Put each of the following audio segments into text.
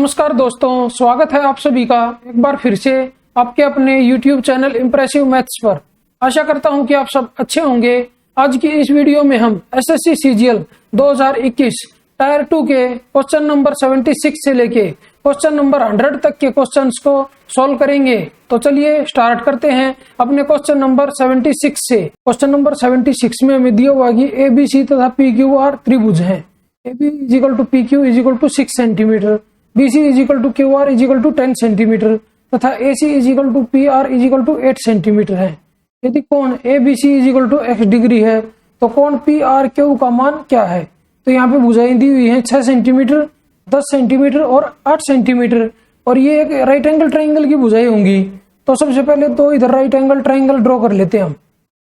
नमस्कार दोस्तों, स्वागत है आप सभी का एक बार फिर से आपके अपने YouTube चैनल इम्प्रेसिव मैथ्स पर। आशा करता हूं कि आप सब अच्छे होंगे। आज की इस वीडियो में हम SSC CGL 2021 टायर 2 के क्वेश्चन नंबर 76 से लेके क्वेश्चन नंबर 100 तक के क्वेश्चंस को सॉल्व करेंगे। तो चलिए स्टार्ट करते हैं अपने क्वेश्चन नंबर 76 से। क्वेश्चन नंबर 76 में हमें दिया हुआ कि ABC तथा PQR त्रिभुज है। AB = PQ = 6 centimetre, BC = QR = 10 centimetre तथा AC = PR = 8 सेंटीमीटर है। यदि कोण ABC = x डिग्री है तो कोण PRQ का मान क्या है? तो यहाँ पे भुजाएं दी हुई हैं 6 सेंटीमीटर, 10 सेंटीमीटर और 8 सेंटीमीटर, और ये एक राइट एंगल ट्राइंगल की भुजाएं होंगी। तो सबसे पहले तो इधर राइट एंगल ट्राइंगल ड्रॉ कर लेते हैं हम।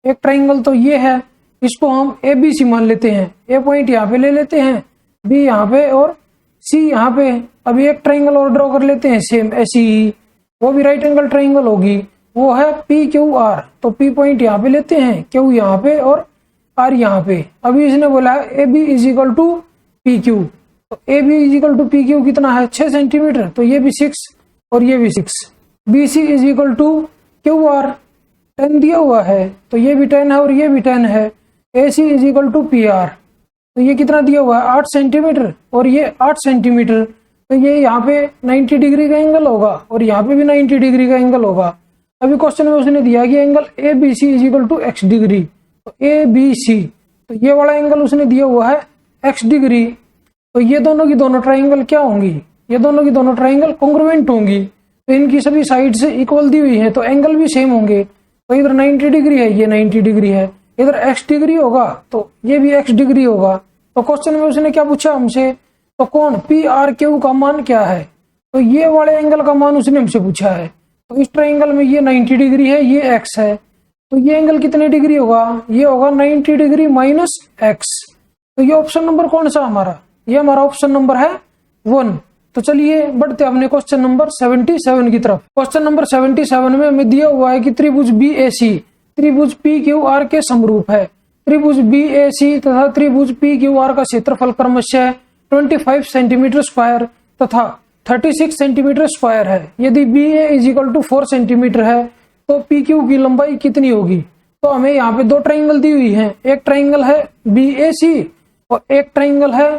एक ट्राइंगल तो ये है, इसको हम ABC मान लेते हैं। A पॉइंट यहाँ पे ले लेते हैं, B यहाँ पे और C यहाँ पे। अभी एक ट्राइंगल और ड्रॉ कर लेते हैं सेम ऐसी ही, वो भी राइट एंगल ट्राइंगल होगी, वो है PQR। तो P पॉइंट यहाँ पे लेते हैं, Q यहाँ पे और R यहाँ पे। अभी इसने बोला है AB = PQ, तो AB = PQ कितना है? 6 सेंटीमीटर, तो ये भी 6 और ये भी 6। BC = QR 10 दिया हुआ है, तो ये भी 10 है और ये भी 10 है। AC = PR, तो ये कितना दिया हुआ है? 8 सेंटीमीटर और ये 8 सेंटीमीटर, तो ये यहाँ पे 90 डिग्री का एंगल होगा और यहाँ पे भी 90 डिग्री का एंगल होगा। अभी क्वेश्चन में उसने दिया कि एंगल ABC = x डिग्री, तो ABC, तो ये वाला एंगल उसने दिया हुआ है x डिग्री। तो ये दोनों की दोनों ट्राइंगल क्या होंगी? ये दोनों की दोनों ट्राइंगल कॉन्ग्रुएंट होंगी, तो इनकी सभी साइड से इक्वल दी हुई है, तो एंगल भी सेम होंगे। तो इधर 90 डिग्री है, ये 90 डिग्री है, इधर x डिग्री होगा तो ये भी x डिग्री होगा। तो क्वेश्चन में उसने क्या पूछा हमसे? तो कोण PRQ का मान क्या है? तो ये वाले एंगल का मान उसने हमसे पूछा है। तो इस ट्राइंगल में ये 90 डिग्री है, ये x है, तो ये एंगल कितने डिग्री होगा? ये होगा 90 डिग्री माइनस x। तो ये ऑप्शन नंबर कौन सा हमारा? ये हमारा ऑप्शन नंबर है 1। तो चलिए बढ़ते अपने क्वेश्चन नंबर 77 की तरफ। क्वेश्चन नंबर 77 में हमें दिया हुआ है कि त्रिभुज BAC त्रिभुज PQR के समरूप है। त्रिभुज BAC तथा त्रिभुज PQR का क्षेत्रफल क्रमशः 25 सेंटीमीटर स्क्वायर तथा 36 सेंटीमीटर स्क्वायर है। यदि BA = 4 सेंटीमीटर है तो PQ की लंबाई कितनी होगी? तो हमें यहाँ पे दो ट्राइंगल दी हुई हैं, एक ट्राइंगल है BAC और एक ट्राइंगल है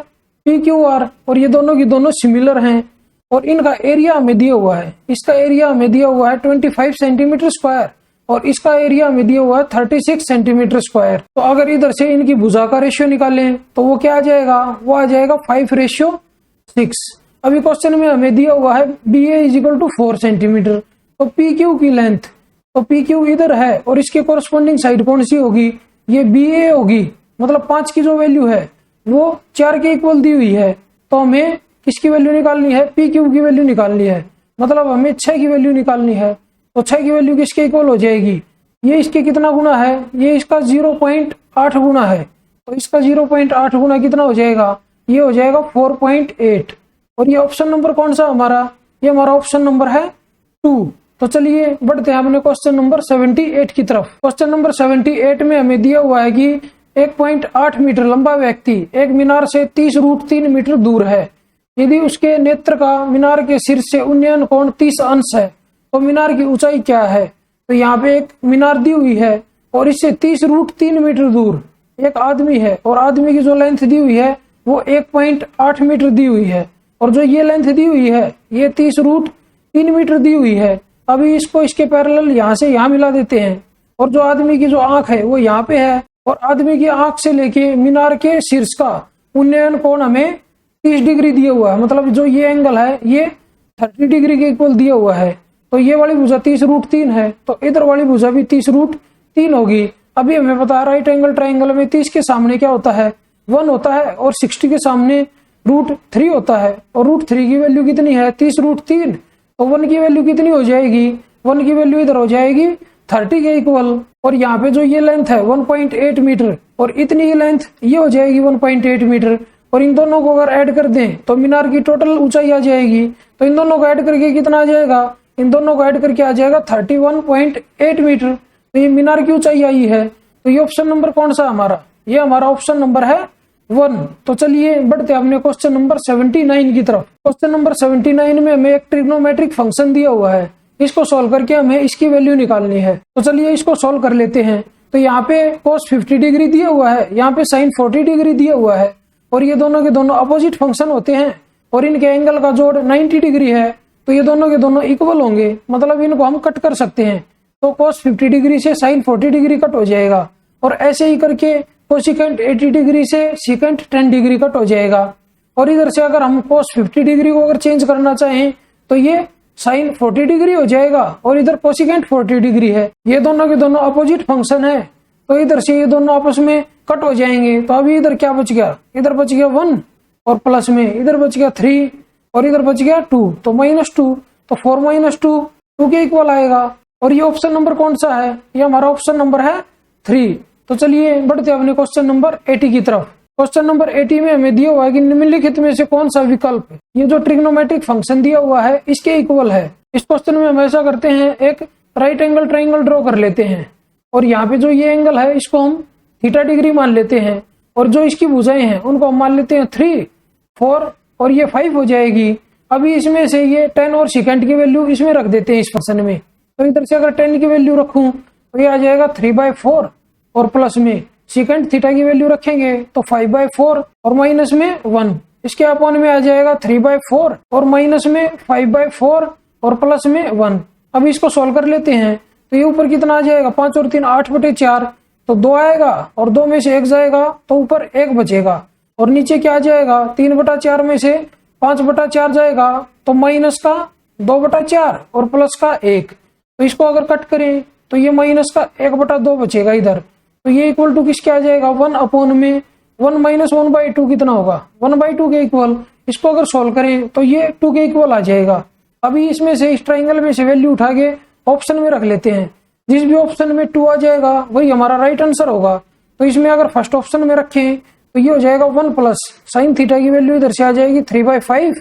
PQR, और ये दोनों की दोनों सिमिलर हैं और इनका एरिया हमें दिया हुआ है। इसका एरिया हमें दिया हुआ है 25 सेंटीमीटर स्क्वायर और इसका एरिया हमें दिया हुआ है 36 सेंटीमीटर स्क्वायर। तो अगर इधर से इनकी भुजा का रेशियो निकालें तो वो क्या आ जाएगा? वो आ जाएगा 5:6। अभी क्वेश्चन में हमें दिया हुआ है BA = 4 सेंटीमीटर, तो PQ की लेंथ, तो PQ इधर है और इसके कोरस्पॉन्डिंग साइड कौन सी होगी? ये BA होगी। मतलब 5 की जो वैल्यू है वो 4 के इक्वल दी हुई है, तो हमें किसकी वैल्यू निकालनी है? PQ की वैल्यू निकालनी है। मतलब हमें 6 की वैल्यू निकालनी है, तो 6 की वैल्यू किसके इक्वल हो जाएगी? ये इसके कितना गुना है? ये इसका 0.8 गुना है, तो इसका 0.8 गुना कितना हो जाएगा? ये हो जाएगा 4.8। और ये ऑप्शन नंबर कौन सा हमारा? ये हमारा ऑप्शन नंबर है 2। तो चलिए बढ़ते हैं अपने क्वेश्चन नंबर 78 की तरफ। क्वेश्चन नंबर 78 में हमें दिया हुआ है कि 1.8 मीटर लंबा व्यक्ति एक मीनार से 30√3 मीटर दूर है। यदि उसके नेत्र का मीनार के शीर्ष से उन्नयन कोण 30 अंश है तो मीनार की ऊंचाई क्या है? तो यहाँ पे एक मीनार दी हुई है और इससे 30√3 मीटर दूर एक आदमी है, और आदमी की जो लेंथ दी हुई है वो 1.8 मीटर दी हुई है, और जो ये लेंथ दी हुई है ये 30√3 मीटर दी हुई है। अभी इसको इसके पैरेलल यहाँ से यहाँ मिला देते हैं, और जो आदमी की जो आंख है वो यहाँ पे है, और आदमी की आंख से लेके मीनार के शीर्ष का उन्नयन कोण हमें 30 डिग्री दिया हुआ है। मतलब जो ये एंगल है ये 30 डिग्री के इक्वल दिया हुआ है। तो ये वाली भुजा 30√3 है, तो इधर वाली भुजा भी 30√3 होगी। अभी हमें पता है राइट एंगल ट्राइंगल में 30 के सामने क्या होता है? 1 होता है, और 60 के सामने √3 होता है, और √3 की वैल्यू कितनी है? 30√3। तो 1 की वैल्यू कितनी हो जाएगी? 1 की वैल्यू इधर हो जाएगी 30 के इक्वल। और यहाँ पे जो ये लेंथ है 1.8 मीटर और इतनी ही लेंथ ये हो जाएगी 1.8 मीटर, और इन दोनों को अगर ऐड कर दें तो मीनार की टोटल ऊंचाई आ जाएगी। तो इन दोनों को ऐड करके कितना आ जाएगा? इन दोनों को ऐड करके आ जाएगा 31.8 मीटर। तो ये मीनार की ऊंचाई आई है। तो ये ऑप्शन नंबर कौन सा हमारा? ये हमारा ऑप्शन नंबर है 1। तो चलिए बढ़ते हैं अपने क्वेश्चन नंबर 79 की तरफ। क्वेश्चन नंबर 79 में हमें एक ट्रिग्नोमेट्रिक फंक्शन दिया हुआ है, इसको सॉल्व करके हमें इसकी वैल्यू निकालनी है। तो चलिए इसको सॉल्व कर लेते हैं। तो यहाँ पे cos 50 डिग्री दिया हुआ है, यहाँ पे sin 40 डिग्री दिया हुआ है, और ये दोनों के दोनों अपोजिट फंक्शन होते हैं और इनके एंगल का जोड़ 90 डिग्री है। तो ये दोनों के दोनों इक्वल होंगे, मतलब इनको हम कट कर सकते हैं। तो cos 50 डिग्री से sin 40 डिग्री कट हो जाएगा, और ऐसे ही करके कोसिकेंट 80 डिग्री से सिकेंट 10 डिग्री कट हो जाएगा। और इधर से अगर हम cos 50 डिग्री को अगर चेंज करना चाहें तो ये sin 40 डिग्री हो जाएगा, और इधर कोसिकेंट 40 डिग्री है। ये दोनों के दोनों अपोजिट फंक्शन है, तो इधर से ये दोनों आपस में कट हो जाएंगे। तो अभी इधर क्या बच गया, इधर बच गया 1, और प्लस में इधर बच गया 3, और इधर बच गया 2, तो -2। तो 4 - 2 के इक्वल आएगा। और ये ऑप्शन नंबर कौन सा है, ये हमारा ऑप्शन नंबर है 3। तो चलिए बढ़ते हैं अपने क्वेश्चन नंबर 80 की तरफ। क्वेश्चन नंबर 80 में हमें दिया हुआ है कि निम्नलिखित में से कौन सा विकल्प ये जो ट्रिग्नोमेट्रिक फंक्शन दिया हुआ है इसके इक्वल है। इस क्वेश्चन में हम ऐसा करते हैं, एक राइट एंगल ट्राइंगल ड्रॉ कर लेते हैं, और यहाँ पे जो ये एंगल है इसको हम थीटा डिग्री मान लेते हैं, और जो इसकी भुजाएं हैं उनको हम मान लेते हैं 3, 4 और ये 5 हो जाएगी। अभी इसमें से ये 10 और सेकेंड की वैल्यू इसमें रख देते हैं इस फंक्शन में। तो इधर से अगर 10 की वैल्यू रखूं तो ये आ जाएगा 3/4, और प्लस में सेकेंड थीटा की वैल्यू रखेंगे तो 5/4, और माइनस में 1। इसके अपॉन में आ जाएगा 3/4 और माइनस में 5/4 और प्लस में 1। अब इसको सॉल्व कर लेते हैं। तो ये ऊपर कितना आ जाएगा, 5 और 3 8/4, तो 2 आएगा, और 2 में से 1 जाएगा तो ऊपर 1 बचेगा, और नीचे क्या आ जाएगा, 3/4 में से 5/4 जाएगा तो माइनस का 2/4 और प्लस का 1। तो इसको अगर कट करें तो ये माइनस का 1/2 बचेगा इधर। तो ये इक्वल टू किसके आ जाएगा, 1 अपॉन में 1 - 1/2 कितना होगा, 1/2 के इक्वल। इसको अगर सॉल्व करें तो ये 2 के इक्वल आ जाएगा। अभी इसमें से इस ट्राइंगल में से वैल्यू उठा के ऑप्शन में रख लेते हैं। जिस भी ऑप्शन में 2 आ जाएगा वही हमारा राइट आंसर होगा। तो इसमें अगर फर्स्ट ऑप्शन में रखें तो ये हो जाएगा 1 प्लस साइन थीटा की वैल्यू इधर से आ जाएगी 3/5,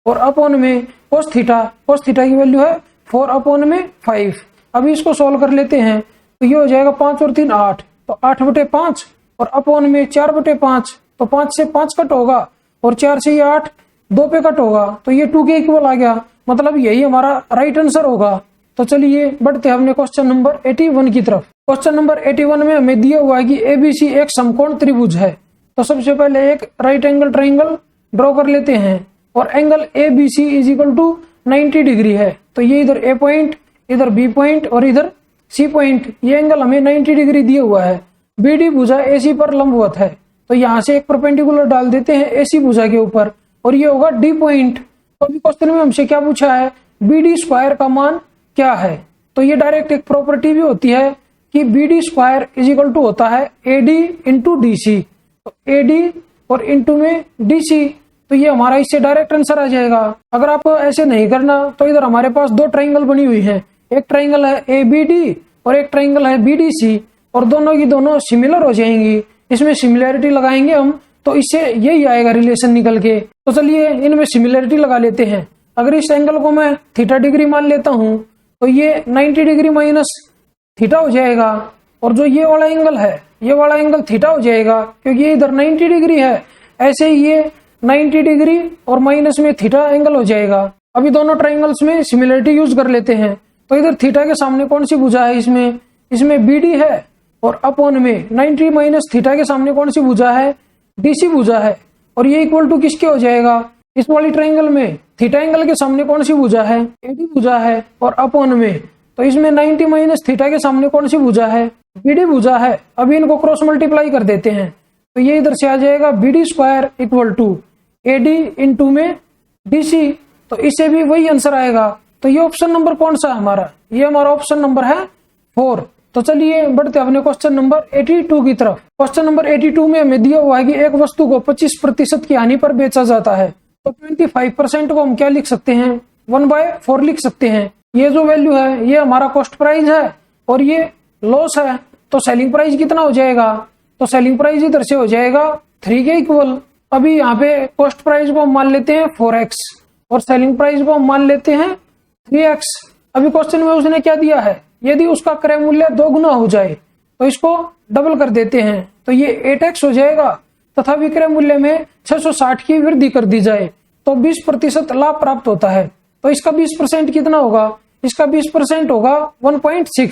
और अपॉन में कोस थीटा की वैल्यू है 4 अपॉन में 5। अभी इसको सॉल्व कर लेते हैं। तो ये हो जाएगा 5 और 3 8, तो 8/5, और अपॉन में 4/5, तो 5 से 5 कट होगा, और 4 से ये 8 2 पे कट होगा, तो ये 2 के इक्वल आ गया। मतलब यही हमारा राइट आंसर होगा। तो चलिए बढ़ते हैं अपने क्वेश्चन नंबर 81 की तरफ। क्वेश्चन नंबर 81 में हमें दिया हुआ है कि ABC एक समकोण त्रिभुज है। तो सबसे पहले एक राइट एंगल ट्राइंगल ड्रॉ कर लेते हैं, और एंगल ABC = 90 डिग्री है। तो ये इधर A पॉइंट, इधर B पॉइंट और इधर C पॉइंट, ये एंगल हमें 90 डिग्री दिया हुआ है। BD भुजा AC पर लंबवत है, तो यहाँ से एक परपेंडिकुलर डाल देते हैं AC भुजा के ऊपर, और ये होगा D पॉइंट। तो अभी क्वेश्चन में हमसे क्या पूछा है, BD² का मान क्या है। तो ये डायरेक्ट एक प्रॉपर्टी भी होती है कि BD² = होता है AD × DC। तो AD और इंटू में DC, तो ये हमारा इससे डायरेक्ट आंसर आ जाएगा। अगर आपको ऐसे नहीं करना तो इधर हमारे पास 2 ट्राइंगल बनी हुई है, एक ट्राइंगल है ABD और एक ट्राइंगल है BDC, और दोनों की दोनों सिमिलर हो जाएंगी। इसमें सिमिलैरिटी लगाएंगे हम, तो इससे यही आएगा रिलेशन निकल के। तो चलिए इनमें सिमिलैरिटी लगा लेते हैं। अगर इस एंगल को मैं थीटा डिग्री मान लेता हूं तो ये 90 डिग्री माइनस थीटा हो जाएगा, और जो ये वाला एंगल है ये वाला एंगल थीटा हो जाएगा, क्योंकि ये इधर 90 डिग्री है। ऐसे ही ये 90 डिग्री और माइनस में थीटा एंगल हो जाएगा। अभी दोनों ट्राइंगल्स में सिमिलरिटी यूज कर लेते हैं। तो इधर थीटा के सामने कौन सी भुजा है, इसमें BD है, और अपॉन में 90 माइनस थीटा के सामने कौन सी भुजा है, DC भुजा है, और ये इक्वल टू किसके हो जाएगा, इस वाली ट्राइंगल में थीटा एंगल के सामने कौन सी भुजा है, AD भुजा है, और अपॉन में तो इसमें 90 माइनस थीटा के सामने कौन सी भुजा है, BD भुजा है। अभी इनको क्रॉस मल्टीप्लाई कर देते हैं, तो ये इधर से आ जाएगा BD² = AD इंटू में DC, तो इससे भी वही आंसर आएगा। तो ये ऑप्शन नंबर कौन सा है हमारा, ये हमारा ऑप्शन नंबर है 4। तो चलिए बढ़ते अपने क्वेश्चन नंबर 82 की तरफ। क्वेश्चन नंबर 82 में हमें दिया हुआ है कि एक वस्तु को 25% की हानि पर बेचा जाता है। तो 25% को हम क्या लिख सकते हैं, 1/4 लिख सकते हैं। ये जो वैल्यू है ये हमारा कॉस्ट प्राइस है, और ये लॉस है। तो सेलिंग प्राइस कितना हो जाएगा, तो सेलिंग प्राइस इधर से हो जाएगा 3 के इक्वल। अभी यहाँ पे कॉस्ट प्राइस को हम मान लेते हैं 4x, और सेलिंग प्राइस को हम मान लेते हैं 3x। अभी क्वेश्चन में उसने क्या दिया है, यदि उसका क्रय मूल्य 2 गुना हो जाए तो इसको डबल कर देते हैं, तो ये 8x हो जाएगा। तथा विक्रय मूल्य में 660 की वृद्धि कर दी जाए तो 20% लाभ प्राप्त होता है। तो इसका 20% कितना होगा? इसका 20% होगा 1.6।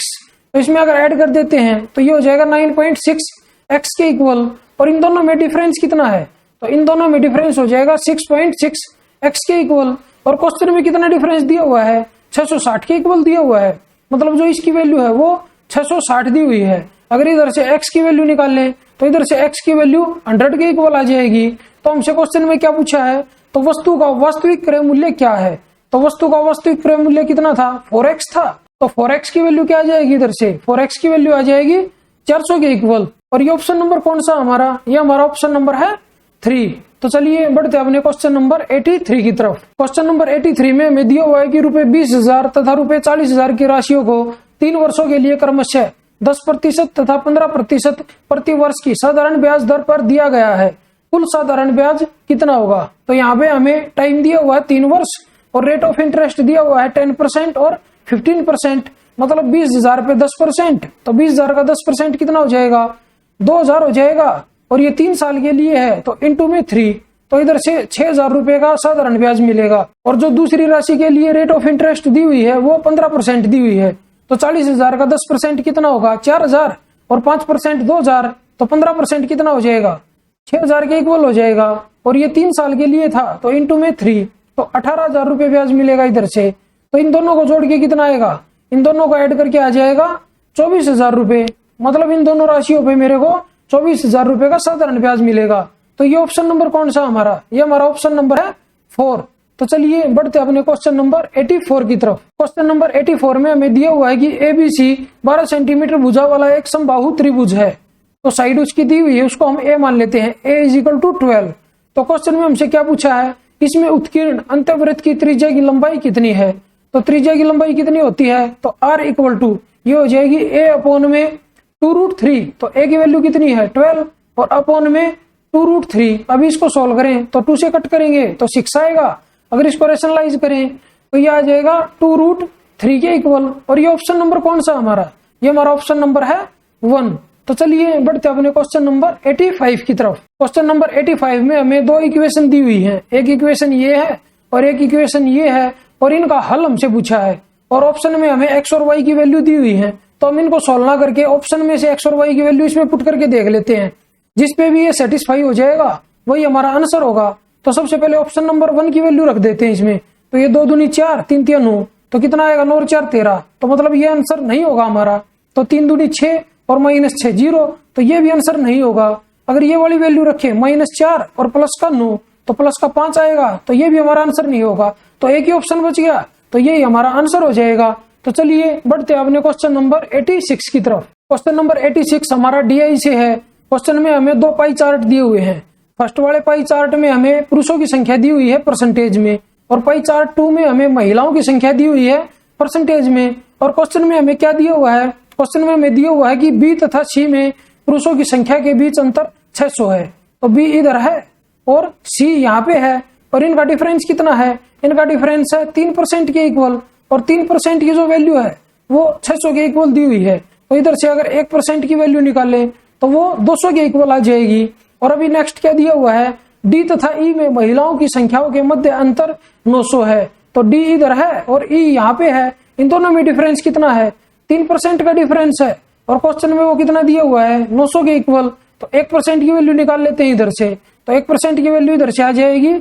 तो इसमें अगर ऐड कर देते हैं तो ये हो जाएगा 9.6 x के इक्वल। और इन दोनों में डिफरेंस कितना है? तो इन दोनों में डिफरेंस हो जाएगा 6.6 x के इक्वल। और क्वेश्चन में कितना डिफरेंस दिया हुआ है? 660 के इक्वल दिया हुआ है। मतलब जो इसकी वैल्यू है वो 660 दी हुई है। अगर इधर से x की वैल्यू निकाल लें तो इधर से x की वैल्यू 100 के इक्वल आ जाएगी। तो हमसे क्वेश्चन में क्या पूछा है? तो वस्तु का वास्तविक क्रय मूल्य क्या है? तो वस्तु का वास्तविक क्रय मूल्य कितना था? 4x था। तो 4x की वैल्यू क्या आ जाएगी? इधर से 4x की वैल्यू आ जाएगी 400 के इक्वल। और ये ऑप्शन नंबर कौन सा हमारा? ये हमारा ऑप्शन नंबर है 3। तो चलिए बढ़ते अपने क्वेश्चन नंबर 83 की तरफ। क्वेश्चन नंबर 83 में हमें दिया हुआ है कि रुपए 20,000 तथा रुपए 40,000 की राशियों को 3 वर्षों के लिए क्रमशः 10% तथा 15% प्रति वर्ष की साधारण ब्याज दर पर दिया गया है। कुल साधारण ब्याज कितना होगा? तो यहाँ पे हमें टाइम दिया हुआ है 3 वर्ष और रेट ऑफ इंटरेस्ट दिया हुआ है 10% और 15%। मतलब 20,000 पे 10%। तो 20,000 का 10% कितना हो जाएगा? 2,000 हो जाएगा। और ये 3 साल के लिए है तो इंटू में 3। तो इधर से 6,000 रुपए का साधारण ब्याज मिलेगा। और जो दूसरी राशि के लिए रेट ऑफ इंटरेस्ट दी हुई है वो 15% दी हुई है। तो 40,000 का 10% कितना होगा? 4,000 और 5% 2,000। तो 15% कितना हो जाएगा? 6,000 के इक्वल हो जाएगा। और ये 3 साल के लिए था तो इंटू में 3। तो 18,000 रुपए ब्याज मिलेगा इधर से। तो इन दोनों को जोड़ के कितना आएगा? इन दोनों को ऐड करके आ जाएगा 24,000 रुपए। मतलब इन दोनों राशियों पे मेरे को 24,000 रुपए का साधारण ब्याज मिलेगा। तो ये ऑप्शन नंबर कौन सा हमारा? ये हमारा ऑप्शन नंबर है 4। तो चलिए बढ़ते अपने क्वेश्चन नंबर 84 की तरफ। क्वेश्चन नंबर 84 में हमें दिया हुआ है कि ABC 12 सेंटीमीटर भुजा वाला एक समबाहु त्रिभुज है। तो साइड उसकी दी हुई है, उसको हम A मान लेते हैं। A = 12। तो क्वेश्चन में हमसे क्या पूछा है? इसमें उत्कीर्ण अंतःवृत्त की त्रिज्या की लंबाई कितनी है? तो त्रिज्या की लंबाई कितनी होती है? तो R = ये हो जाएगी A/में 2√3। तो A की वैल्यू कितनी है? 12 और अपॉन में 2√3। अभी इसको सोल्व करें तो 2 से कट करेंगे तो 6 आएगा। अगर इसको रेशनलाइज करें तो ये आ जाएगा 2√3 के इक्वल। और ये ऑप्शन नंबर कौन सा हमारा? ये हमारा ऑप्शन नंबर है 1। तो चलिए बढ़ते अपने क्वेश्चन नंबर 85 की तरफ। क्वेश्चन नंबर 85 में हमें 2 इक्वेशन दी हुई है। एक इक्वेशन ये है और एक इक्वेशन ये है और इनका हल हमसे पूछा है। और ऑप्शन में हमें x और y की वैल्यू दी हुई है। तो हम इनको सोल्व ना करके ऑप्शन में से x और y की वैल्यू इसमें पुट करके देख लेते हैं। जिस पे भी ये सेटिस्फाई हो जाएगा वही हमारा आंसर होगा। तो सबसे पहले ऑप्शन नंबर 1 की वैल्यू रख देते हैं इसमें। तो ये 2 दूनी 4, 3 3 9। तो कितना आएगा? 9 और 4 13। तो मतलब ये आंसर नहीं होगा हमारा। तो 3 दूनी 6 और -6 0। तो ये भी आंसर नहीं होगा। अगर ये वाली वैल्यू रखे -4 और प्लस का 9 तो प्लस का 5 आएगा। तो ये भी हमारा आंसर नहीं होगा। तो एक ही ऑप्शन बच गया। तो यही हमारा आंसर हो जाएगा। तो चलिए बढ़ते अपने क्वेश्चन नंबर 86 की तरफ। क्वेश्चन नंबर 86 हमारा DI से है। क्वेश्चन में हमें 2 पाई चार्ट दिए हुए हैं। फर्स्ट वाले पाई चार्ट में हमें पुरुषों की संख्या दी हुई है परसेंटेज में और पाई चार्ट 2 में हमें महिलाओं की संख्या दी हुई है परसेंटेज में। और क्वेश्चन में हमें क्या दिया हुआ है? क्वेश्चन में हमें दिया हुआ है कि B तथा C में पुरुषों की संख्या के बीच अंतर 600 है। तो B इधर है और C यहाँ पे है और इनका डिफरेंस कितना है? इनका डिफरेंस है 3% के इक्वल। और 3% की जो वैल्यू है वो 600 के इक्वल दी हुई है। तो इधर से अगर 1% की वैल्यू निकालें तो वो 200 के इक्वल आ जाएगी। और अभी नेक्स्ट क्या दिया हुआ है? D तथा E में महिलाओं की संख्याओं के मध्य अंतर 900 है। तो D इधर है और E यहाँ पे है। इन दोनों में डिफरेंस कितना है? 3% का डिफरेंस है। और क्वेश्चन में वो कितना दिया हुआ है? 900 के इक्वल। तो 1% की वैल्यू निकाल लेते हैं इधर से। तो 1% की वैल्यू इधर से आ जाएगी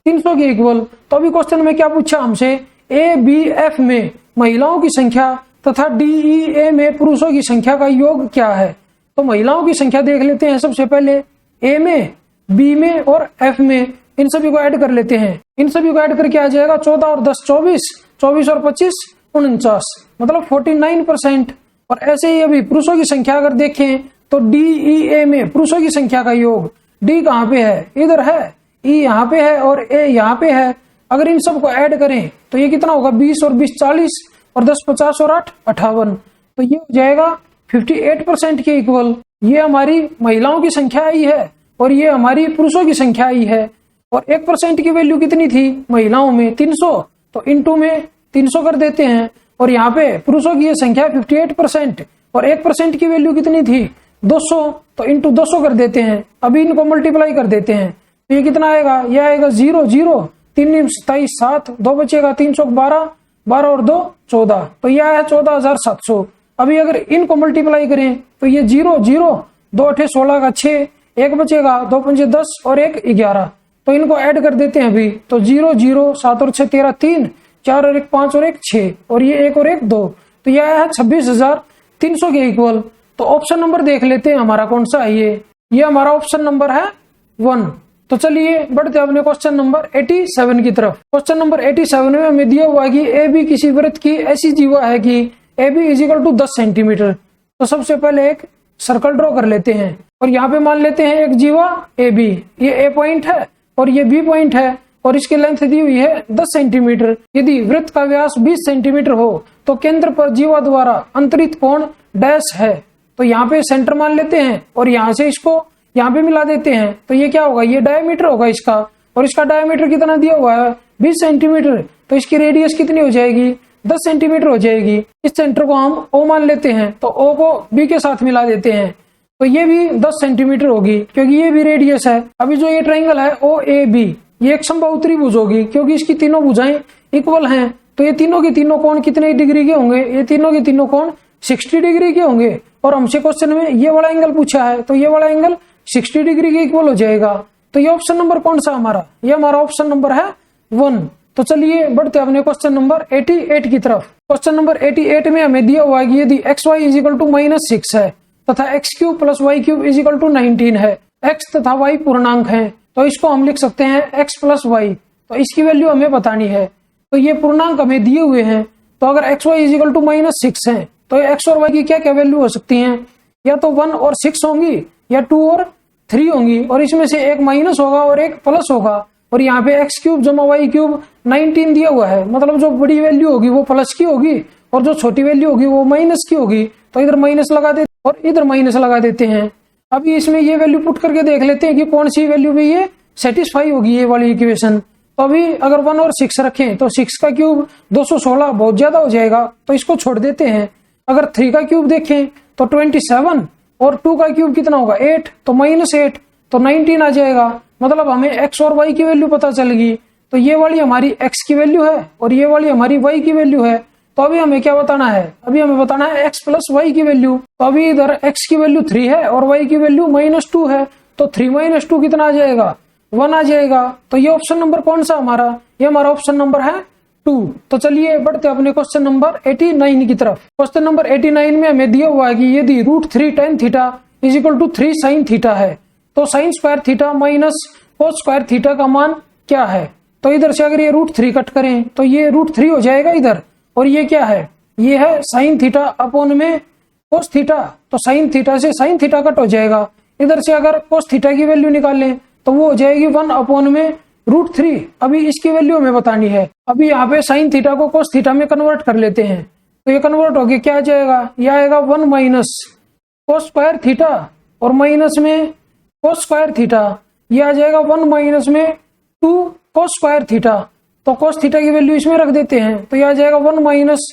300 के इक्वल। तो अभी क्वेश्चन में क्या पूछा हमसे? ABF में महिलाओं की संख्या तथा DEA में पुरुषों की संख्या का योग क्या है? तो महिलाओं की संख्या देख लेते हैं सबसे पहले। A में, B में और F में इन सभी को ऐड कर लेते हैं। इन सभी को ऐड करके आ जाएगा 14 और 10 24, 24 और 25 49, मतलब 49%। और ऐसे ही अभी पुरुषों की संख्या अगर देखें तो DEA में पुरुषों की संख्या का योग, D कहाँ पे है? इधर है। E यहाँ पे है और A यहाँ पे है। अगर इन सबको ऐड करें तो ये कितना होगा? 20 और 20 40 और 10 50 और 8 58। तो ये हो जाएगा 58% के इक्वल। ये हमारी महिलाओं की संख्या आई है और ये हमारी पुरुषों की संख्या आई है। और 1% की वैल्यू कितनी थी महिलाओं में? 300। तो इनटू में 300 कर देते हैं। और यहाँ पे पुरुषों की ये संख्या 58% और 1% की वैल्यू कितनी थी 200 तो इंटू 200 कर देते हैं। अभी इनको मल्टीप्लाई कर देते हैं तो ये कितना आएगा, ये आएगा 0 0 3 27 7 2 बचेगा 312 12 और 2 14 तो यह है 14,700। अभी अगर इनको मल्टीप्लाई करें तो ये 0 0 2 8 16 का 6 1 बचेगा 2 5 10 और 1 11 तो इनको ऐड कर देते हैं अभी तो 0 0 7 और 6 13 3 4 और 1 5 और 1 6 और ये 1 और 1 2 तो यह है 26,300 के इक्वल। तो ऑप्शन नंबर देख लेते हैं हमारा कौन सा है। ये हमारा ऑप्शन नंबर है 1। तो चलिए बढ़ते अपने क्वेश्चन नंबर 87 की तरफ। क्वेश्चन नंबर 87 में हमें दिया हुआ कि ए बी किसी वृत्त की ऐसी जीवा है कि A B is equal to 10 centimetre. तो सबसे पहले एक सर्कल ड्रॉ कर लेते हैं और यहाँ पे मान लेते हैं एक जीवा ए बी, ये ए पॉइंट है और ये बी पॉइंट है और इसकी लेंथ दी हुई है 10 सेंटीमीटर। यदि वृत्त का व्यास 20 सेंटीमीटर हो तो केंद्र पर जीवा द्वारा अंतरित कोण डैश है। तो यहाँ पे सेंटर मान लेते हैं और यहाँ से इसको यहाँ पे मिला देते हैं तो ये क्या होगा, ये डायमीटर होगा इसका और इसका डायमीटर कितना दिया हुआ है 20 सेंटीमीटर। तो इसकी रेडियस कितनी हो जाएगी 10 सेंटीमीटर हो जाएगी। इस सेंटर को हम ओ मान लेते हैं तो ओ को बी के साथ मिला देते हैं तो ये भी 10 सेंटीमीटर होगी क्योंकि ये भी रेडियस है। अभी जो ये ट्राइंगल है ओ ए बी ये एक समबाहु त्रिभुज होगी क्योंकि इसकी तीनों भुजाएं इक्वल हैं। तो ये तीनों के तीनों कोण कितने डिग्री के होंगे, ये तीनों के तीनों कोण 60 डिग्री के होंगे। और हमसे क्वेश्चन में ये वाला एंगल पूछा है तो ये वाला एंगल 60 डिग्री के इक्वल हो जाएगा। तो ये ऑप्शन नंबर कौन सा हमारा, ये हमारा ऑप्शन नंबर है 1। तो चलिए बढ़ते अपने क्वेश्चन नंबर 88 की तरफ। क्वेश्चन नंबर 88 में हमें दिया हुआ है कि यदि x y is equal to -6 है तथा x cube plus y cube is equal to 19 है, एक्स तथा वाई पूर्णांक है तो इसको हम लिख सकते हैं एक्स प्लस वाई। तो इसकी वैल्यू हमें बतानी है। तो ये पूर्णांक हमें दिए हुए हैं तो अगर x y is equal to -6 है तो एक्स और वाई की क्या क्या वैल्यू हो सकती हैं, या तो 1 और 6 होंगी या 2 और 3 होंगी और इसमें से एक माइनस होगा और एक प्लस होगा। और यहाँ पे एक्स क्यूब जमा वाई क्यूब 19 दिया हुआ है, मतलब जो बड़ी वैल्यू होगी वो प्लस की होगी और जो छोटी वैल्यू होगी वो माइनस की होगी। तो इधर माइनस लगा देते और इधर माइनस लगा देते हैं। अभी इसमें ये वैल्यू पुट करके देख लेते हैं कि कौन सी वैल्यू भी ये सेटिस्फाई होगी ये वाली इक्वेशन। तो अभी अगर 1 और 6 रखें तो 6 का क्यूब 216 बहुत ज्यादा हो जाएगा तो इसको छोड़ देते हैं। अगर 3 का क्यूब देखें तो 27 और 2 का क्यूब कितना होगा 8 तो -8 तो 19 आ जाएगा। मतलब हमें एक्स और वाई की वैल्यू पता चल गई। तो ये वाली हमारी एक्स की वैल्यू है और ये वाली हमारी वाई की वैल्यू है। तो अभी हमें क्या बताना है, अभी हमें बताना है एक्स प्लस वाई की वैल्यू। तो अभी इधर एक्स की वैल्यू 3 है और वाई की वैल्यू -2 है तो 3 - 2 कितना आ जाएगा 1 आ जाएगा। तो ये ऑप्शन नंबर कौन सा हमारा, ये हमारा ऑप्शन नंबर है 2। तो चलिए बढ़ते अपने क्वेश्चन नंबर 89 की तरफ। क्वेश्चन नंबर 89 में हमें दिया हुआ है कि यदि √3 tan theta is equal to 3 sin theta है तो sin square theta minus cos square theta का मान क्या है। तो इधर से अगर ये √3 कट करें तो ये √3 हो जाएगा इधर और ये क्या है, ये है sin थीटा अपॉन में cos थीटा। तो sin थीटा से sin थीटा कट हो जाएगा। इधर से अगर cos थीटा की वैल्यू निकालें तो वो हो जाएगी 1 अपॉन में √3। अभी इसकी वैल्यू हमें बतानी है। अभी यहाँ पे sin थीटा को cos थीटा में कन्वर्ट कर लेते हैं तो ये कन्वर्ट होके क्या आ जाएगा, ये आएगा 1 माइनस cos स्क्वायर थीटा और माइनस में cos स्क्वायर थीटा, ये आ जाएगा 1 माइनस में 2 cos स्क्वायर थीटा। तो cos थीटा की वैल्यू इसमें रख देते हैं तो ये आ जाएगा 1 माइनस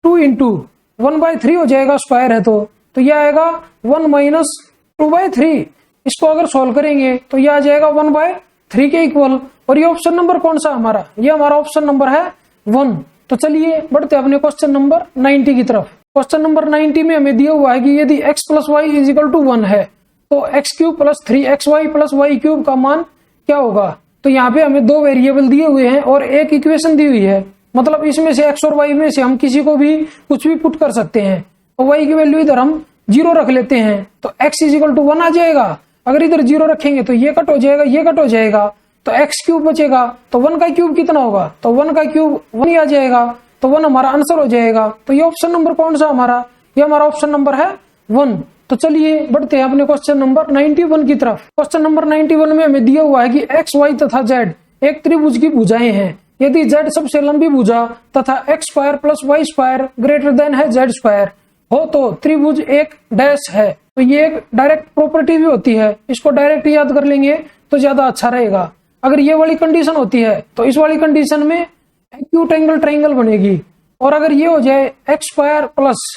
2 इंटू 1/3 हो जाएगा, स्क्वायर है तो ये आएगा 1 माइनस 2/3। इसको अगर सॉल्व करेंगे तो ये आ जाएगा 1/3 के इक्वल। और ये ऑप्शन नंबर कौन सा हमारा, ये हमारा ऑप्शन नंबर है 1। तो चलिए बढ़ते अपने क्वेश्चन नंबर 90 की तरफ। क्वेश्चन नंबर 90 में हमें दिया हुआ है कि यदि x plus y is equal to 1 है तो x क्यूब प्लस 3xy प्लस वाई क्यूब का मान क्या होगा। तो यहाँ पे हमें 2 वेरिएबल दिए हुए हैं और एक इक्वेशन दी हुई है, मतलब इसमें से x और y में से हम किसी को भी कुछ भी पुट कर सकते हैं। तो y की वैल्यू इधर हम 0 रख लेते हैं तो x इज इक्वल टू 1 आ जाएगा। अगर इधर 0 रखेंगे तो ये कट हो जाएगा, ये कट हो जाएगा तो x क्यूब बचेगा। तो 1 का क्यूब कितना होगा, तो 1 का क्यूब 1 ही आ जाएगा तो 1 हमारा आंसर हो जाएगा। तो ये ऑप्शन नंबर कौन सा हमारा, ये हमारा ऑप्शन नंबर है 1। तो चलिए बढ़ते हैं अपने क्वेश्चन नंबर 91 की तरफ। क्वेश्चन नंबर 91 में हमें दिया हुआ है कि x, y तथा z एक त्रिभुज की भुजाएं हैं। यदि z सबसे लंबी भुजा तथा x square plus y square greater than है z स्क्वायर हो तो त्रिभुज एक डैश है। तो ये एक डायरेक्ट प्रॉपर्टी भी होती है, इसको डायरेक्ट याद कर लेंगे तो ज्यादा अच्छा रहेगा। अगर ये वाली कंडीशन होती है तो इस वाली कंडीशन में एक्यूट एंगल ट्राइंगल बनेगी। और अगर ये हो जाए x square plus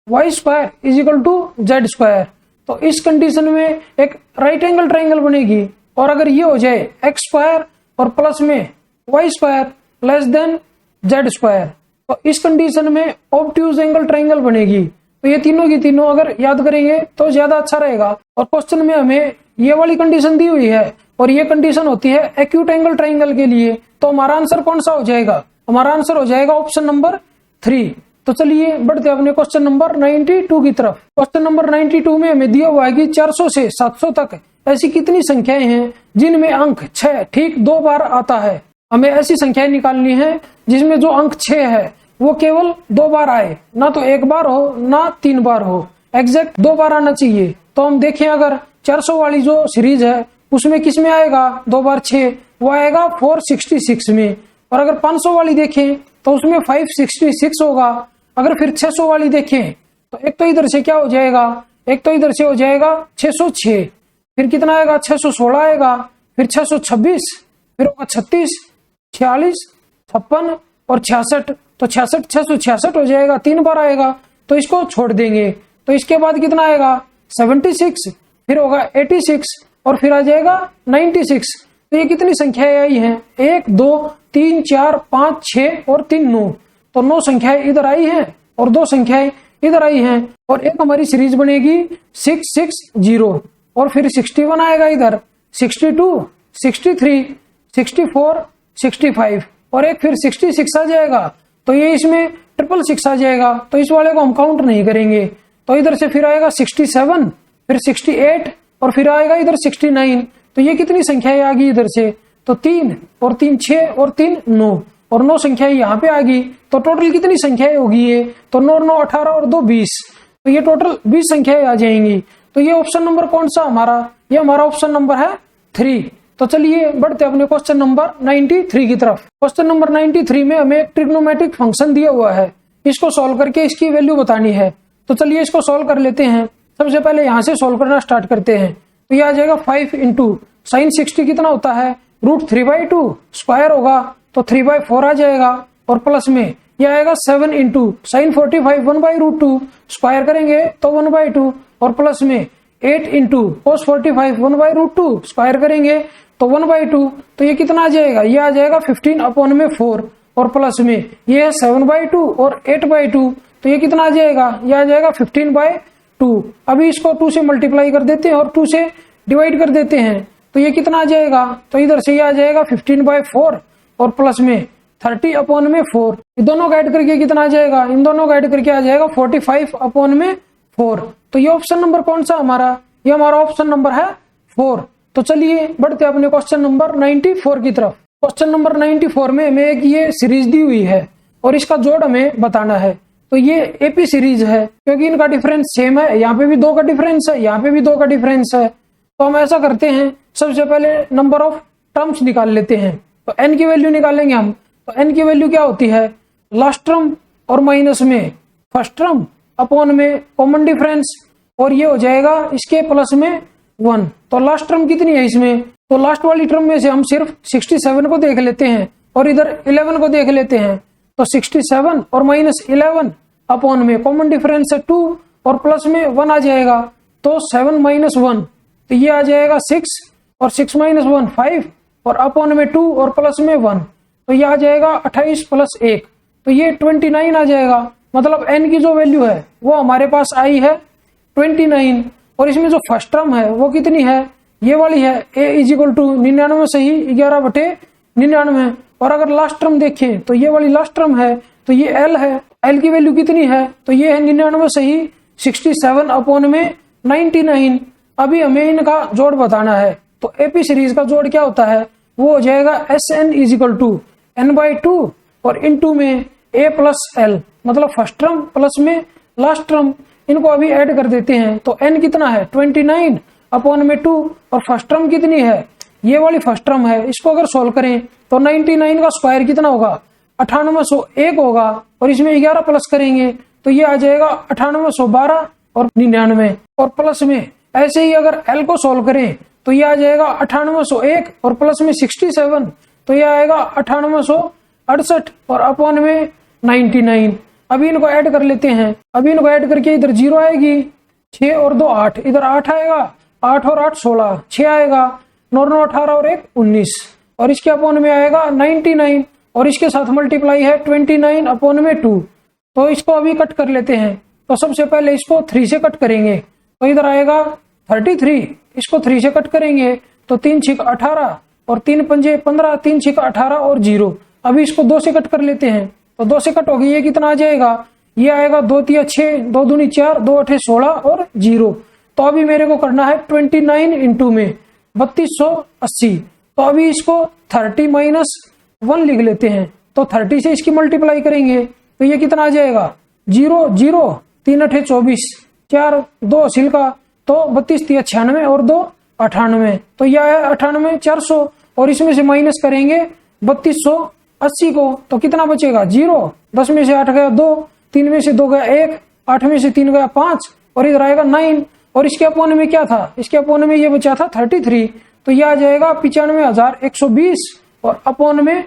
y square is equal to z square तो इस कंडीशन में एक राइट एंगल ट्रायंगल बनेगी। और अगर ये हो जाए एक्स स्क्वायर और प्लस में y square less than z square, तो इस कंडीशन में ऑब्ट्यूज एंगल ट्रायंगल बनेगी। तो ये तीनों की तीनों अगर याद करेंगे तो ज्यादा अच्छा रहेगा। और क्वेश्चन में हमें ये वाली कंडीशन दी हुई है और ये कंडीशन होती है एक्यूट एंगल ट्रायंगल के लिए। तो हमारा आंसर कौन सा हो जाएगा? हमारा आंसर हो जाएगा ऑप्शन नंबर 3। तो चलिए बढ़ते अपने क्वेश्चन नंबर 92 की तरफ। क्वेश्चन नंबर 92 में हमें दिया हुआ है कि 400 से 700 तक ऐसी कितनी संख्याएं हैं जिनमें अंक 6 ठीक 2 बार आता है। हमें ऐसी संख्याएं निकालनी है जिसमें जो अंक 6 है वो केवल 2 बार आए, ना तो 1 बार हो ना 3 बार हो, एग्जैक्ट 2 बार आना चाहिए। तो हम देखें अगर 400 वाली जो सीरीज है उसमें किस में आएगा 2 बार 6, वो आएगा 466 में। और अगर 500 वाली देखें तो उसमें 566 होगा। अगर फिर 600 वाली देखें तो एक तो इधर से क्या हो जाएगा, एक तो इधर से हो जाएगा 606, फिर कितना आएगा 616 आएगा, फिर 626, फिर होगा 36, 46, 56 और 66। तो 66 666 हो जाएगा, 3 बार आएगा तो इसको छोड़ देंगे। तो इसके बाद कितना आएगा 76, फिर होगा 86 और फिर आ जाएगा 96। तो ये कितनी संख्याएं आई हैं 1 2 3 4 5 6 और 3 9। तो 9 संख्याएं इधर आई हैं और 2 संख्याएं इधर आई हैं। और एक हमारी सीरीज बनेगी 660 और फिर 61 आएगा इधर, 62 63 64 65 और एक फिर 66 आ जाएगा। तो ये इसमें 666 आ जाएगा, तो इस वाले को हम काउंट नहीं करेंगे। तो इधर से फिर आएगा 67, फिर 68 और फिर आएगा इधर 69। तो ये कितनी संख्याएं आ गई इधर से, तो 3 और 3 6 और 3 9 और 9 संख्याएं यहाँ पे आ गई। तो टोटल कितनी संख्याएं होगी ये, तो 9 9 18 और 2 20। तो ये टोटल 20 संख्याएं आ जाएंगी। तो ये ऑप्शन नंबर कौन सा हमारा, ये हमारा ऑप्शन नंबर है 3। तो चलिए बढ़ते अपने क्वेश्चन नंबर 93 की तरफ। क्वेश्चन नंबर 93 में हमें एक ट्रिग्नोमेट्रिक फंक्शन दिया हुआ है, इसको सॉल्व करके इसकी वैल्यू बतानी है। तो चलिए इसको सॉल्व कर लेते हैं। सबसे पहले यहाँ से सॉल्व करना स्टार्ट करते हैं। तो ये आ जाएगा 5 इंटू साइन 60 कितना होता है √3/2 स्क्वायर होगा, तो 3/4 आ जाएगा। और प्लस में ये आएगा 7 इंटू साइन 45 1/√2 स्क्वायर करेंगे तो 1/2 और प्लस में 8 इंटू cos 45 1/√2 स्क्वायर करेंगे तो 1/2। तो ये कितना आ जाएगा, ये आ जाएगा 15/4 और प्लस में ये है 7/2 और 8/2। तो ये कितना आ जाएगा, ये आ जाएगा 15/2। अभी इसको 2 से मल्टीप्लाई कर देते हैं और 2 से डिवाइड कर देते हैं। तो ये कितना आ जाएगा, तो इधर से ये आ जाएगा 15/4 और प्लस में 30/4। ये दोनों का ऐड करके कितना आ जाएगा, इन दोनों का ऐड करके आ जाएगा 45/4। तो ये ऑप्शन नंबर कौन सा हमारा, ये हमारा ऑप्शन नंबर है 4। तो चलिए बढ़ते अपने क्वेश्चन नंबर 94 की तरफ। क्वेश्चन नंबर 94 में हमें एक ये सीरीज दी हुई है और इसका जोड़ हमें बताना है। तो ये एपी सीरीज है क्योंकि इनका डिफरेंस सेम है, यहाँ पे भी 2 का डिफरेंस है, यहाँ पे भी 2 का डिफरेंस है। तो हम ऐसा करते हैं, सबसे पहले नंबर ऑफ टर्म्स निकाल लेते हैं। तो एन की वैल्यू निकालेंगे हम। तो एन की वैल्यू क्या होती है, लास्ट टर्म और माइनस में फर्स्ट टर्म अपॉन में कॉमन डिफरेंस और ये हो जाएगा इसके प्लस में 1। तो लास्ट टर्म कितनी है इसमें, तो लास्ट वाली टर्म में से हम सिर्फ 67 को देख लेते हैं और इधर 11 को देख लेते हैं। तो 67 और माइनस 11 अपॉन में कॉमन डिफरेंस है 2 और प्लस में 1 आ जाएगा। तो 7 - 1 तो ये आ जाएगा 6 और 6 - 1 5 और अपॉन में 2 और प्लस में 1 तो ये आ जाएगा 28 + 1 तो ये 29 आ जाएगा। मतलब n की जो वैल्यू है वो हमारे पास आई है 29 और इसमें जो फर्स्ट टर्म है वो कितनी है, ये वाली है a = 99 सही 11/99। और अगर लास्ट टर्म देखें तो ये वाली लास्ट टर्म है तो ये l है, l की वैल्यू कितनी है तो ये है 99 सही 67/99। अभी हमें इनका जोड़ बताना है तो एपी सीरीज का जोड़ क्या होता है वो हो जाएगा SN = n/2 और इनटू में a + l मतलब फर्स्ट टर्म प्लस में लास्ट टर्म। इनको अभी ऐड कर देते हैं तो n कितना है 29/2 और फर्स्ट टर्म कितनी है ये वाली फर्स्ट टर्म है। इसको अगर सोल्व करें तो 99 का स्क्वायर कितना होगा 9801 होगा और इसमें 11 प्लस करेंगे तो ये आ जाएगा 9812 और 99 और प्लस में ऐसे ही अगर l को सोल्व करें तो ये आ जाएगा 9801 और प्लस में 67 तो ये आएगा 9868 और अपॉन में 99। अभी इनको ऐड कर लेते हैं। अभी इनको ऐड करके इधर 0 आएगी 6 और 2 8, इधर 8 आएगा, 8 और 8 16, 6 आएगा, 9 9 18 और 1 19, और इसके अपॉन में आएगा 99, और इसके साथ मल्टीप्लाई है 29 अपॉन में 2। तो इसको अभी कट कर लेते हैं। तो सबसे पहले इसको 3 से कट करेंगे, तो इधर आएगा 33, इसको 3 से कट करेंगे तो 3 6 18 और 3 पंजे 15, 3 6 18 और 0। अभी इसको 2 से कट कर लेते हैं, तो 2 से कट होगी, ये कितना आ जाएगा, ये आएगा 2 3 6, 2 दूनी 4, 2 8 16 और 0। तो अभी मेरे को करना है 29 इंटू में 3280। तो अभी इसको 30 माइनस 1 लिख लेते हैं, तो 30 से इसकी मल्टीप्लाई करेंगे तो ये कितना आ जाएगा, 0 0, 3 8 24, 4 2 सिल्का, तो 32 3 96 और 2 98, तो यह है 98 400, और इसमें से माइनस करेंगे 3280 को, तो कितना बचेगा, 0, 10 में से 8 गया 2, 3 में से 2 गया 1, 8 में से 3 गया 5, और इधर आएगा 9, और इसके अपोन में क्या था, इसके अपोन में ये बचा था 33, तो यह आ जाएगा 95,120 और अपोन में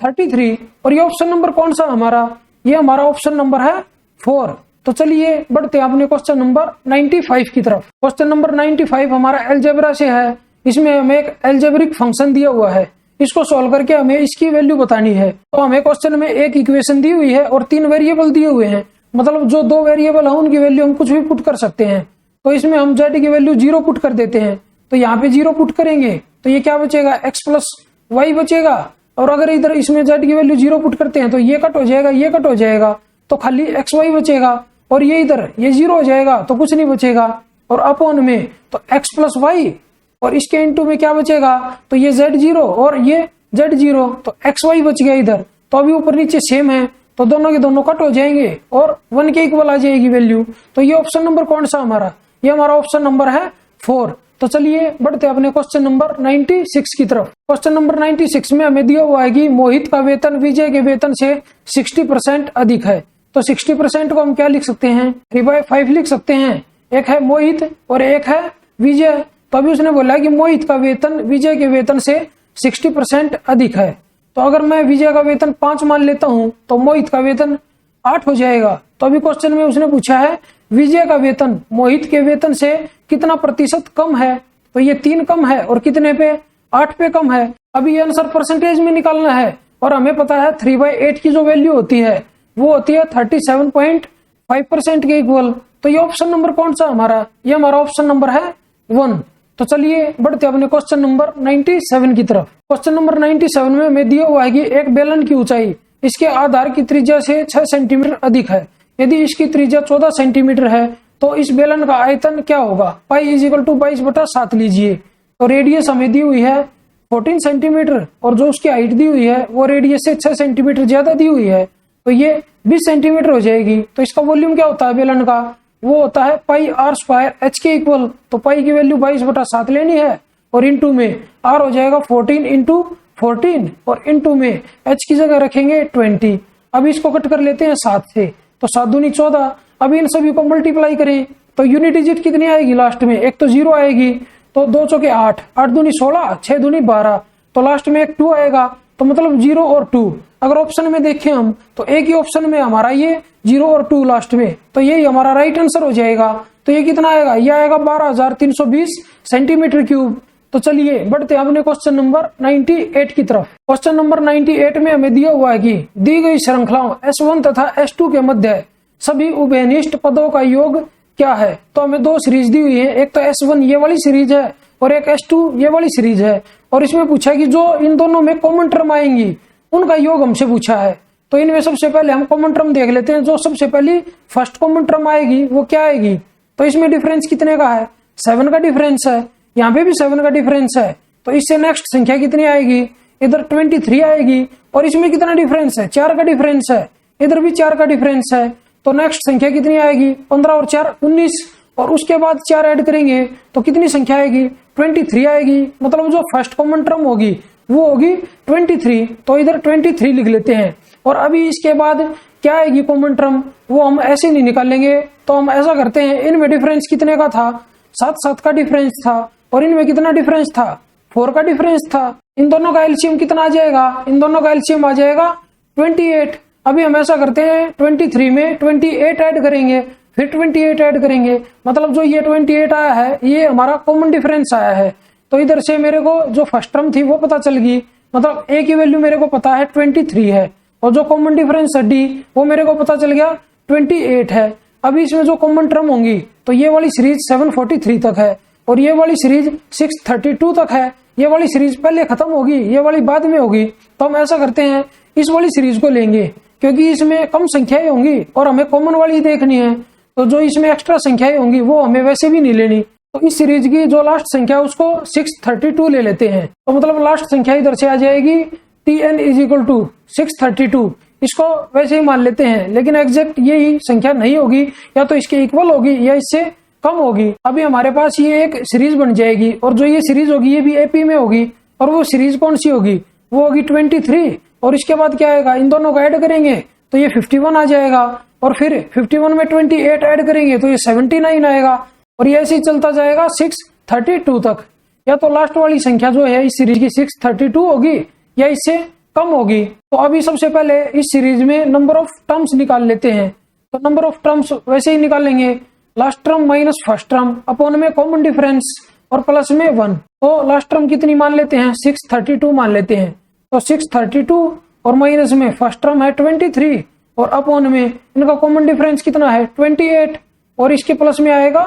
33। और ये ऑप्शन नंबर कौन सा हमारा, ये हमारा ऑप्शन नंबर है 4। तो चलिए बढ़ते हैं अपने क्वेश्चन नंबर 95 की तरफ। क्वेश्चन नंबर 95 हमारा अलजेब्रा से है। इसमें हमें एक अलजेब्रिक फंक्शन दिया हुआ है, इसको सॉल्व करके हमें इसकी वैल्यू बतानी है। तो हमें क्वेश्चन में एक इक्वेशन दी हुई है और 3 वेरिएबल दिए हुए हैं, मतलब जो 2 वेरिएबल है उनकी वैल्यू हम कुछ भी पुट कर सकते हैं। तो इसमें हम z की वैल्यू 0 पुट कर देते हैं, तो यहाँ पे 0 पुट करेंगे तो ये क्या बचेगा, x प्लस वाई बचेगा। और अगर इधर इसमें z की वैल्यू 0 पुट करते हैं तो ये कट हो जाएगा, ये कट हो जाएगा, तो खाली एक्स वाई बचेगा, और ये इधर ये 0 हो जाएगा तो कुछ नहीं बचेगा। और अपॉन में तो x प्लस वाई, और इसके इंटू में क्या बचेगा, तो ये z0 और ये z0, तो एक्स वाई बच गया इधर। तो अभी ऊपर नीचे सेम है, तो दोनों के दोनों कट हो जाएंगे और 1 के इक्वल आ जाएगी वैल्यू। तो ये ऑप्शन नंबर कौन सा हमारा, ये हमारा ऑप्शन नंबर है 4। तो चलिए बढ़ते अपने क्वेश्चन नंबर 96 की तरफ। क्वेश्चन नंबर 96 में हमें दिया हुआ है कि मोहित का वेतन विजय के वेतन से 60% अधिक है। तो 60% को हम क्या लिख सकते हैं, 3/5 लिख सकते हैं। एक है मोहित और एक है विजय। तो अभी उसने बोला कि मोहित का वेतन विजय के वेतन से 60% अधिक है। तो अगर मैं विजय का वेतन 5 मान लेता हूं तो मोहित का वेतन 8 हो जाएगा। तो अभी क्वेश्चन में उसने पूछा है विजय का वेतन मोहित के वेतन से कितना प्रतिशत कम है, तो ये 3 कम है और कितने पे, 8 पे कम है। अभी ये आंसर परसेंटेज में निकालना है, और हमें पता है 3/8 की जो वैल्यू होती है वो होती है 37.5% के इक्वल। तो ये ऑप्शन नंबर कौन सा हमारा, ये हमारा ऑप्शन नंबर है 1। तो चलिए बढ़ते अपने क्वेश्चन नंबर 97 की तरफ। क्वेश्चन नंबर 97 में हमें दिया हुआ है कि एक बेलन की ऊंचाई इसके आधार की त्रिज्या से 6 सेंटीमीटर अधिक है। यदि इसकी त्रिज्या 14 सेंटीमीटर है तो इस बेलन का आयतन क्या होगा, पाई = 22/7 लीजिए। तो रेडियस हमें दी हुई है 14 सेंटीमीटर, और जो उसकी हाइट दी हुई है वो रेडियस से 6 सेंटीमीटर ज्यादा दी हुई है, तो ये 20 सेंटीमीटर हो जाएगी। तो इसका वॉल्यूम क्या होता है बेलन का, वो होता है πr² h के इक्वल। तो पाई की वैल्यू 22/7 लेनी है, और इंटू में r हो जाएगा 14 × 14, और इंटू में h की जगह रखेंगे 20। अब इसको कट कर लेते हैं 7 से, तो 7 दूनी 14। अब इन सभी को मल्टीप्लाई करें तो यूनिट डिजिट कितनी आएगी लास्ट में, एक तो 0 आएगी, तो 2 चौके 8, 8 दूनी 16, 6 दूनी 12, तो लास्ट में एक 2 आएगा। तो मतलब 0 और 2। अगर ऑप्शन में देखें हम तो एक ही ऑप्शन में हमारा ये 0 और 2 लास्ट में, तो यही हमारा राइट आंसर हो जाएगा। तो ये कितना आएगा, ये आएगा 12,320 सेंटीमीटर क्यूब। तो चलिए बढ़ते हैं अपने क्वेश्चन नंबर 98 की तरफ। क्वेश्चन नंबर 98 में हमें दिया हुआ है कि दी गई श्रृंखलाओं S1 तथा S2 के मध्य सभी उभयनिष्ठ पदों का योग क्या है। तो हमें 2 सीरीज दी हुई है, एक तो S1 ये वाली सीरीज है और एक S2 ये वाली सीरीज है, और इसमें पूछा कि जो इन दोनों में कॉमन टर्म आएंगी उनका योग हमसे पूछा है। तो इनमें सबसे पहले हम कॉमन टर्म देख लेते हैं। जो सबसे पहली फर्स्ट कॉमन टर्म आएगी वो क्या आएगी, तो इसमें डिफरेंस कितने का है, 7 का डिफरेंस है, यहाँ पे भी 7 का डिफरेंस है। तो इससे नेक्स्ट संख्या कितनी आएगी, इधर 23 आएगी, और इसमें कितना डिफरेंस है, 4 का डिफरेंस है, इधर भी 4 का डिफरेंस है। तो नेक्स्ट संख्या कितनी आएगी, 15 और 4 19, और उसके बाद 4 ऐड करेंगे तो कितनी संख्या आएगी, 23 आएगी। मतलब जो फर्स्ट कॉमन टर्म होगी वो होगी 23। तो इधर 23 लिख लेते हैं। और अभी इसके बाद क्या आएगी कॉमन टर्म, वो हम ऐसे नहीं निकालेंगे। तो हम ऐसा करते हैं, इनमें डिफरेंस कितने का था, 7 का डिफरेंस था, और इनमें कितना डिफरेंस था, 4 का डिफरेंस था। इन दोनों का एलसीएम कितना आ जाएगा, इन दोनों का एलसीएम आ जाएगा 28। अभी हम ऐसा करते हैं, 23 में 28 ऐड करेंगे फिर 28 ऐड करेंगे, मतलब जो ये 28 आया है ये हमारा कॉमन डिफरेंस आया है। तो इधर से मेरे को जो फर्स्ट टर्म थी वो पता चल गई, मतलब ए की वैल्यू मेरे को पता है 23 है, और जो कॉमन डिफरेंस है डी वो मेरे को पता चल गया 28 है। अभी इसमें जो कॉमन टर्म होंगी तो ये वाली सीरीज 743 तक है, और ये वाली सीरीज 632 तक है। ये वाली सीरीज पहले खत्म होगी, ये वाली बाद में होगी। तो हम ऐसा करते हैं, इस वाली सीरीज को लेंगे क्योंकि इसमें कम संख्याएं होंगी और हमें कॉमन वाली देखनी है। तो जो इसमें एक्स्ट्रा संख्याएं होंगी वो हमें वैसे भी नहीं लेनी। तो इस सीरीज की जो लास्ट संख्या है उसको 632 ले लेते हैं। तो मतलब लास्ट संख्या इधर से आ जाएगी tn = 632। इसको वैसे ही मान लेते हैं, लेकिन एग्जैक्ट यही संख्या नहीं होगी, या तो इसके इक्वल होगी या इससे कम होगी। अभी हमारे पास ये एक सीरीज बन जाएगी, और जो ये सीरीज होगी ये भी एपी में होगी, और वो सीरीज कौन सी होगी, वो होगी 23। और इसके बाद क्या आएगा, इन दोनों को ऐड करेंगे तो ये 51 आ जाएगा, और फिर 51 में 28 ऐड करेंगे तो ये 79 आएगा, और ये ऐसे ही चलता जाएगा 632 तक। या तो लास्ट वाली संख्या जो है इस सीरीज की 632 होगी या इससे कम होगी। तो अभी सबसे पहले इस सीरीज में नंबर ऑफ टर्म्स निकाल लेते हैं। तो नंबर ऑफ टर्म्स वैसे ही निकालेंगे, last term minus first term upon में कॉमन डिफरेंस और प्लस में 1। तो लास्ट टर्म कितनी मान लेते हैं, 632 मान लेते हैं। तो 632 और माइनस में फर्स्ट टर्म है 23, और अपॉन में इनका कॉमन डिफरेंस कितना है 28, और इसके प्लस में आएगा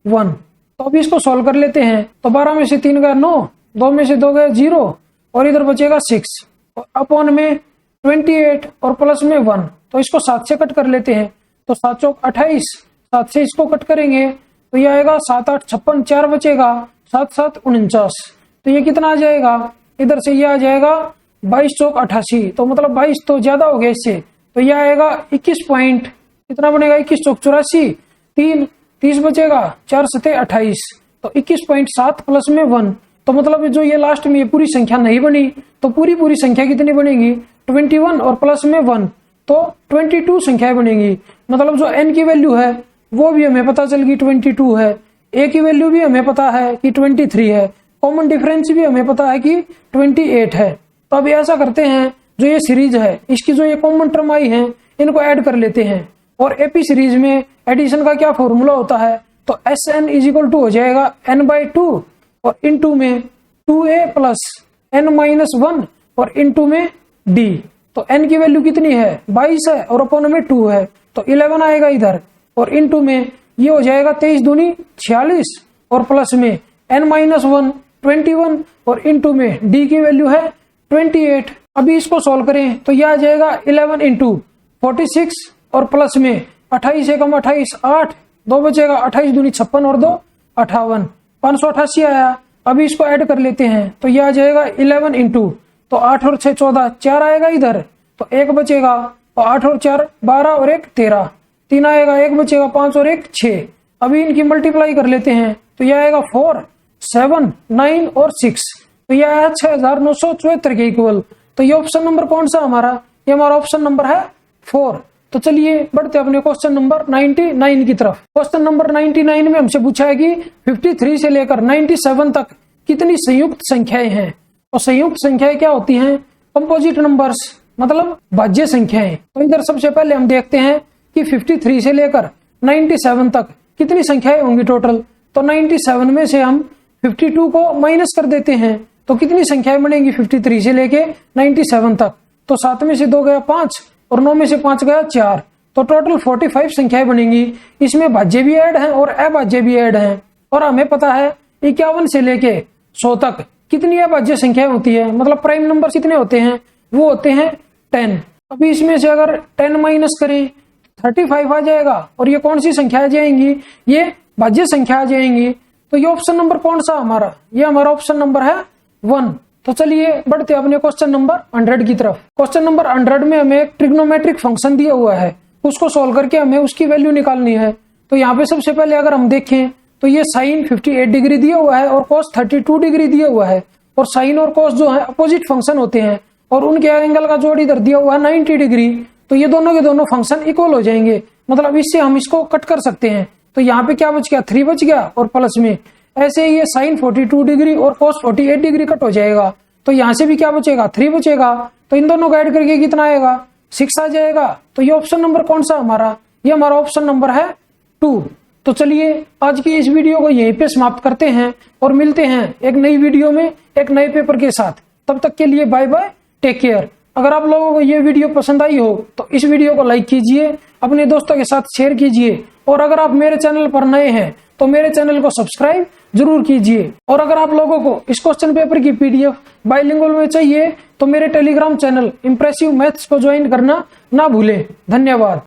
1। तो अभी इसको सॉल्व कर लेते हैं। तो 12 में से 3 गया 9, 2 में से 2 गया 0, और इधर बचेगा 6, और अपॉन में 28 और प्लस में 1। तो इसको 7 से कट कर लेते हैं। तो 7 चौक 28, 7 से इसको कट करेंगे तो ये आएगा 7 8 56, 4 बचेगा, 7 7 49। तो ये कितना आ जाएगा, इधर से ये आ जाएगा 22 चौक 88। तो मतलब 22 तो ज्यादा हो गया इससे, तो ये आएगा 21 पॉइंट, कितना बनेगा 21 चौक 84, 3 30 बचेगा, 4 7 28। तो 21.7 प्लस में 1। तो मतलब जो ये लास्ट में ये पूरी संख्या नहीं बनी, तो पूरी संख्या कितनी बनेगी 21 और प्लस में 1, तो 22 संख्याएं बनेगी। मतलब जो n की वैल्यू है वो भी हमें पता चल गई 22 है, a की वैल्यू भी हमें पता है कि 23 है, कॉमन डिफरेंस भी हमें पता है कि 28 है। तो अभी ऐसा करते हैं, जो ये सीरीज है इसकी जो ये कॉमन टर्म आई है इनको ऐड कर लेते हैं। और एपी सीरीज में एडिशन का क्या फॉर्मूला होता है, तो Sn = हो जाएगा n/2, और इनटू में 2a प्लस n-1, और इनटू में d। तो n की वैल्यू कितनी है 22 है, और अपॉन में 2 है तो 11 आएगा इधर, और इनटू में ये हो जाएगा 23 दूनी 46, और प्लस में n-1 21, और इनटू में d की वैल्यू है 28। अभी इसको सॉल्व करें तो यह आ जाएगा 11 × 46, और प्लस में 28 से कम 28 8, 2 बचेगा, 28 दूनी 56 और 2 58, 588 आया। अभी इसको ऐड कर लेते हैं तो यह आ जाएगा 11 × तो 8 और 6 14, 4 आएगा इधर, तो 1 बचेगा, और 8 और 4 12 और 1 13, 3 आएगा, 1 बचेगा, 5 और 1 6। अभी इनकी मल्टीप्लाई कर लेते हैं तो यह आएगा 4 7 9 और 6, तो यह आया 6974 के इक्वल। तो ये ऑप्शन नंबर कौन सा हमारा, ये हमारा ऑप्शन नंबर है 4। तो चलिए बढ़ते अपने क्वेश्चन नंबर 99 की तरफ। क्वेश्चन नंबर 99 में हमसे पूछा है कि 53 से लेकर 97 तक कितनी संयुक्त संख्याएं हैं। और संयुक्त संख्याएं क्या होती हैं, कंपोजिट नंबर्स, मतलब भाज्य संख्याएं। तो इधर सबसे पहले हम देखते हैं कि 53 से लेकर 97 तक कितनी संख्याएं होंगी टोटल। तो 97 में से हम 52 को माइनस कर देते हैं, तो कितनी संख्याएं बनेंगी 53 से लेके 97 तक। तो 7 में से 2 गया 5, और 9 में से 5 गया 4, तो टोटल 45 संख्याएं बनेंगी। इसमें भाज्य भी ऐड हैं और अभाज्य भी ऐड हैं। और हमें पता है 51 से लेके 100 तक कितनी अभाज्य संख्याएं होती है, मतलब प्राइम नंबर कितने होते हैं, वो होते हैं 10। अभी इसमें से अगर 10 माइनस करें 35 आ जाएगा, और ये कौन सी संख्या आ जाएंगी, ये भाज्य संख्या आ जाएंगी। तो ये ऑप्शन नंबर कौन सा हमारा, ये हमारा ऑप्शन नंबर है 1। तो चलिए बढ़ते अपने क्वेश्चन नंबर 100 की तरफ। क्वेश्चन नंबर 100 में हमें एक ट्रिग्नोमेट्रिक फंक्शन दिया हुआ है, उसको सॉल्व करके हमें उसकी वैल्यू निकालनी है। तो यहाँ पे सबसे पहले अगर हम देखें तो ये साइन 58 डिग्री दिया हुआ है और कॉस 32 डिग्री दिया हुआ है, और साइन और कॉस जो है अपोजिट फंक्शन होते हैं, और उनके एंगल का जोड़ इधर दिया हुआ है 90 डिग्री। तो ये दोनों के दोनों फंक्शन इक्वल हो जाएंगे, मतलब इससे हम इसको कट कर सकते हैं। तो यहाँ पे क्या बच गया 3 बच गया, और प्लस में ऐसे ये साइन 42 डिग्री और कॉस 48 डिग्री कट हो जाएगा। तो यहाँ से भी क्या बचेगा 3 बचेगा। तो इन दोनों को ऐड करके कितना आएगा 6 आ जाएगा। तो ये ऑप्शन नंबर कौन सा हमारा, ये हमारा ऑप्शन नंबर है 2। तो चलिए आज की इस वीडियो को यहीं पे समाप्त करते हैं और मिलते हैं एक नई वीडियो में एक नए पेपर के साथ। तब तक के लिए बाय बाय, टेक केयर। अगर आप लोगों को ये वीडियो पसंद आई हो तो इस वीडियो को लाइक कीजिए, अपने दोस्तों के साथ शेयर कीजिए और अगर आप मेरे चैनल पर नए हैं तो मेरे चैनल को सब्सक्राइब जरूर कीजिए। और अगर आप लोगों को इस क्वेश्चन पेपर की पीडीएफ बाइलिंगुअल में चाहिए तो मेरे टेलीग्राम चैनल इंप्रेसिव मैथ्स को ज्वाइन करना ना भूलें। धन्यवाद।